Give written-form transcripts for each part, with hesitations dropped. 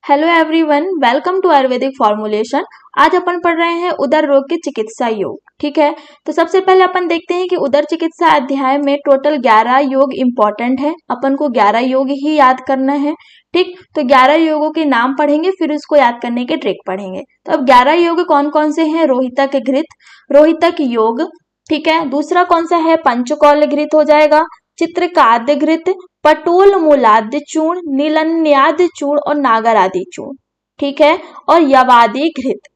Hello everyone, welcome to Ayurvedic formulation. आज अपन पढ़ रहे हैं उदर रोग की चिकित्सा योग। ठीक है, तो सबसे पहले अपन देखते हैं कि उदर चिकित्सा अध्याय में टोटल 11 योग इम्पोर्टेंट है। अपन को 11 योग ही याद करना है। ठीक, तो 11 योगों के नाम पढ़ेंगे, फिर उसको याद करने के ट्रिक पढ़ेंगे। तो अब 11 योग कौन कौन से हैं? रोहितक घृत, रोहितक योग। ठीक है, दूसरा कौन सा है? पंचकौल घृत हो जाएगा, चित्रकाद्य घृत, पटोल मूलाद्य चूर्ण, नीलन्याद्य चूर्ण और नागरादि चूर्ण। ठीक है, और यवादि घृत,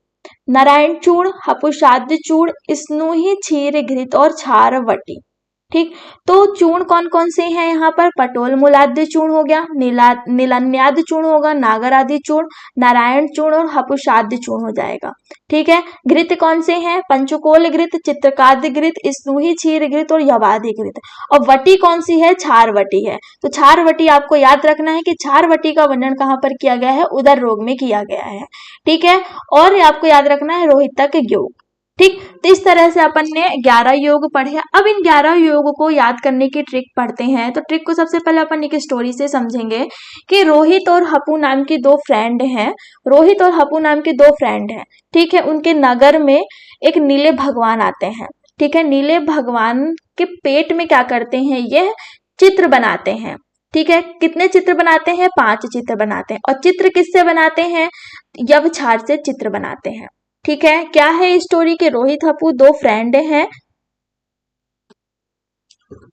नारायण चूर्ण, हपुषाद्य चूर्ण, स्नूही क्षीर घृत और क्षारवटी। ठीक, तो चूर्ण कौन कौन से हैं यहाँ पर? पटोल मूलाद्य चूर्ण हो गया, नीलन्याद्य चूर्ण होगा, नागरादि चूर्ण, नारायण चूर्ण और हपुषाद्य चूर्ण हो जाएगा। ठीक है, घृत कौन से हैं? पंचकोल घृत, चित्रकाद्य घृत, स्नूही क्षीर घृत और यवादि घृत। और वटी कौन सी है? क्षारवटी है। तो क्षारवटी आपको याद रखना है कि क्षारवटी का वर्णन कहाँ पर किया गया है? उदर रोग में किया गया है। ठीक है, और आपको याद रखना है रोहितक योग। ठीक, तो इस तरह से अपन ने 11 योग पढ़े। अब इन 11 योग को याद करने की ट्रिक पढ़ते हैं। तो ट्रिक को सबसे पहले अपन एक स्टोरी से समझेंगे कि रोहित और हपू नाम की दो फ्रेंड हैं। रोहित और हपू नाम के दो फ्रेंड हैं। ठीक है, उनके नगर में एक नीले भगवान आते हैं। ठीक है, नीले भगवान के पेट में क्या करते हैं? यह चित्र बनाते हैं। ठीक है, कितने चित्र बनाते हैं? 5 चित्र बनाते हैं। और चित्र किससे बनाते हैं? यवक्षार से चित्र बनाते हैं। ठीक है, क्या है स्टोरी के? रोहित हपू दो फ्रेंड हैं,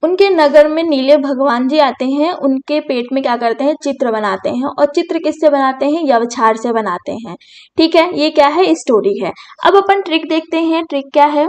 उनके नगर में नीले भगवान जी आते हैं, उनके पेट में क्या करते हैं? चित्र बनाते हैं। और चित्र किससे बनाते हैं? यवक्षार से बनाते हैं। ठीक है, ये क्या है? स्टोरी है। अब अपन ट्रिक देखते हैं। ट्रिक क्या है?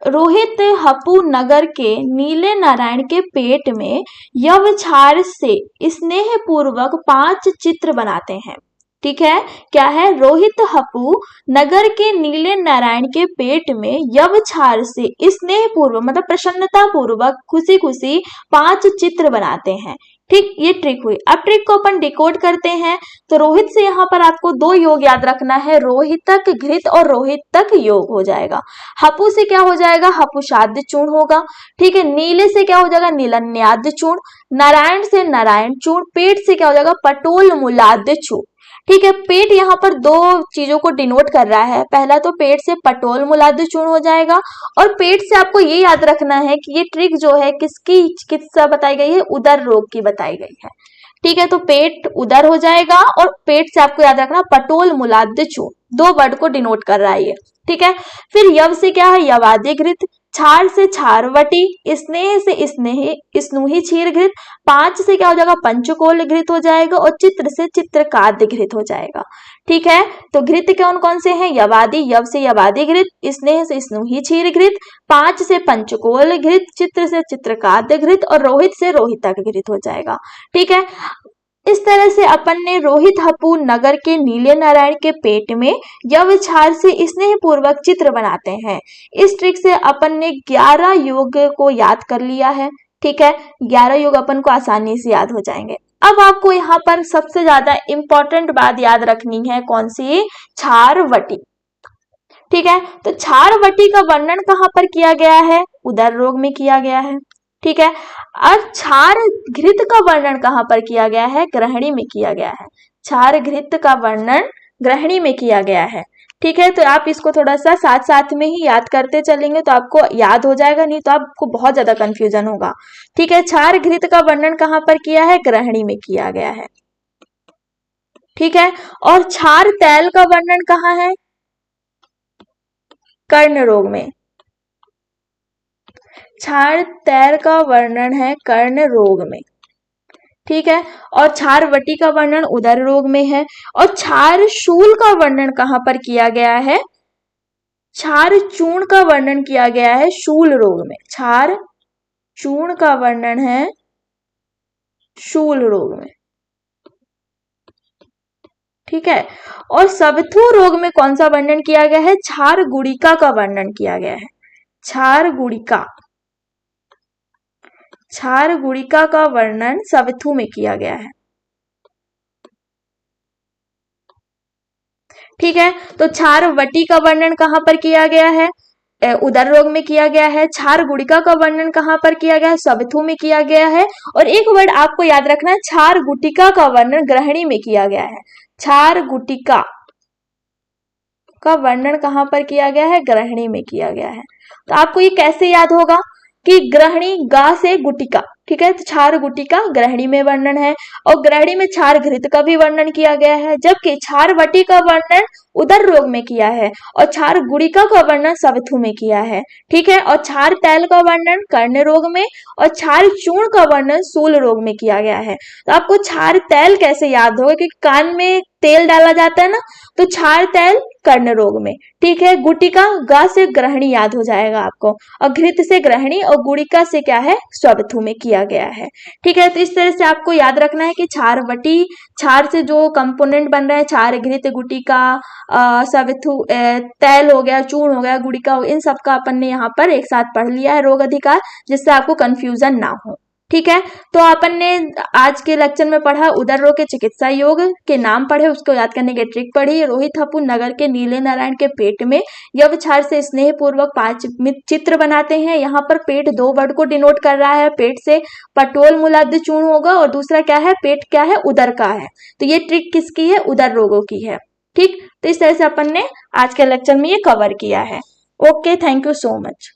रोहित हपू नगर के नीले नारायण के पेट में यवक्षार से स्नेह पूर्वक 5 चित्र बनाते हैं। ठीक है, क्या है? रोहित हपू नगर के नीले नारायण के पेट में यवक्षार से स्नेह पूर्वक मतलब प्रसन्नता पूर्वक खुशी खुशी 5 चित्र बनाते हैं। ठीक, ये ट्रिक हुई। अब ट्रिक को अपन डिकोड करते हैं। तो रोहित से यहाँ पर आपको 2 योग याद रखना है, रोहितक घृत और रोहितक योग हो जाएगा। हपू से क्या हो जाएगा? हपुषाद्य चूर्ण होगा। ठीक है, नीले से क्या हो जाएगा? नीलन्याद्य चूर्ण, नारायण से नारायण चूर्ण, पेट से क्या हो जाएगा? पटोल मूलाद्य चूर्ण। ठीक है, पेट यहाँ पर 2 चीजों को डिनोट कर रहा है। पहला तो पेट से पटोल मूलाद्य चूर्ण हो जाएगा, और पेट से आपको ये याद रखना है कि ये ट्रिक जो है किसकी चिकित्सा बताई गई है? उदर रोग की बताई गई है। ठीक है, तो पेट उदर हो जाएगा, और पेट से आपको याद रखना पटोल मूलाद्य चूर्ण, 2 वर्ड को डिनोट कर रहा है ये। ठीक है, फिर यव से क्या है? यवादि घृत, क्षार से क्षारवटी, स्नेह से स्नूही क्षीर घृत, 5 से क्या हो जाएगा? पंचकोल घृत हो जाएगा, और चित्र से चित्रकाद्य घृत हो जाएगा। ठीक है, तो घृत कौन कौन से हैं? यवादि, यव से यवादि घृत, स्नेह से स्नूही क्षीर घृत, 5 से पंचकोल घृत, चित्र से चित्रकाद्य घृत और रोहित से रोहितक घृत हो जाएगा। ठीक है, इस तरह से अपन ने रोहित हपू नगर के नीले नारायण के पेट में यवक्षार से स्नेह पूर्वक चित्र बनाते हैं। इस ट्रिक से अपन ने 11 योग को याद कर लिया है। ठीक है, 11 योग अपन को आसानी से याद हो जाएंगे। अब आपको यहाँ पर सबसे ज्यादा इंपॉर्टेंट बात याद रखनी है, कौन सी? क्षारवटी। ठीक है, तो क्षारवटी का वर्णन कहाँ पर किया गया है? उदर रोग में किया गया है। ठीक है, और क्षार घृत का वर्णन कहाँ पर किया गया है? ग्रहणी में किया गया है। क्षार घृत का वर्णन ग्रहणी में किया गया है। ठीक है, तो आप इसको थोड़ा सा साथ साथ में ही याद करते चलेंगे तो आपको याद हो जाएगा, नहीं तो आपको बहुत ज्यादा कंफ्यूजन होगा। ठीक है, क्षार घृत का वर्णन कहाँ पर किया है? ग्रहणी में किया गया है। ठीक है, और क्षार तैल का वर्णन कहाँ है? कर्ण रोग में। क्षार तैल का वर्णन है कर्ण रोग में। ठीक है, और क्षारवटी का वर्णन उदर रोग में है। और क्षार शूल का वर्णन कहाँ पर किया गया है? क्षार चूर्ण का वर्णन किया गया है शूल रोग में। क्षार चूर्ण का वर्णन है शूल रोग में। ठीक है, और सवथु रोग में कौन सा वर्णन किया गया है? क्षार गुड़िका का वर्णन किया गया है। क्षार गुड़िका, क्षार गुड़िका का वर्णन सवथु में किया गया है। ठीक है, तो क्षारवटी का वर्णन कहाँ पर किया गया है? उदर रोग में किया गया है। क्षार गुड़िका का वर्णन कहाँ पर किया गया है? सवथु में किया गया है। और एक वर्ड आपको याद रखना है, क्षार गुटिका का वर्णन ग्रहणी में किया गया है। क्षार गुटिका का वर्णन कहाँ पर किया गया है? ग्रहणी में किया गया है। तो आपको ये कैसे याद होगा कि ग्रहणी गा से गुटिका, ठीक है, तो क्षार गुटिका ग्रहणी में वर्णन है और ग्रहणी में क्षार घृत का भी वर्णन किया गया है, जबकि क्षार वटी का वर्णन उदर रोग में किया है और क्षार गुड़िका का वर्णन सवथु में किया है, ठीक है, और क्षार तैल का वर्णन कर्ण रोग में और क्षार चूर्ण का वर्णन सूल रोग में किया गया है। तो आपको क्षार तैल कैसे याद होगा? क्योंकि कान में तेल डाला जाता है ना, तो क्षार तैल कर्ण रोग में, ठीक है। गुटिका गा से ग्रहणी याद हो जाएगा आपको और घृत से ग्रहणी और गुड़िका से क्या है? स्वथु में किया गया है, ठीक है। तो इस तरह से आपको याद रखना है कि क्षार वटी, क्षार से जो कंपोनेंट बन रहे हैं, क्षार घृत गुटिका सविथु तैल हो गया, चूर्ण हो गया, गुड़िका हो, इन सब का अपन ने यहाँ पर एक साथ पढ़ लिया है रोग अधिकार, जिससे आपको कंफ्यूजन ना हो, ठीक है। तो अपन ने आज के लेक्चर में पढ़ा उदर रोग के चिकित्सा योग के नाम पढ़े, उसको याद करने की ट्रिक पढ़ी। रोहित हपु नगर के नीले नारायण के पेट में यव क्षार से स्नेह पूर्वक 5 चित्र बनाते हैं। यहाँ पर पेट 2 वर्ड को डिनोट कर रहा है। पेट से पटोल मूलाब्ध चूर्ण होगा और दूसरा क्या है? पेट क्या है? उदर का है। तो ये ट्रिक किसकी है? उदर रोगों की है, ठीक। तो इस तरह से अपन ने आज के लेक्चर में ये कवर किया है। Okay, thank you so much.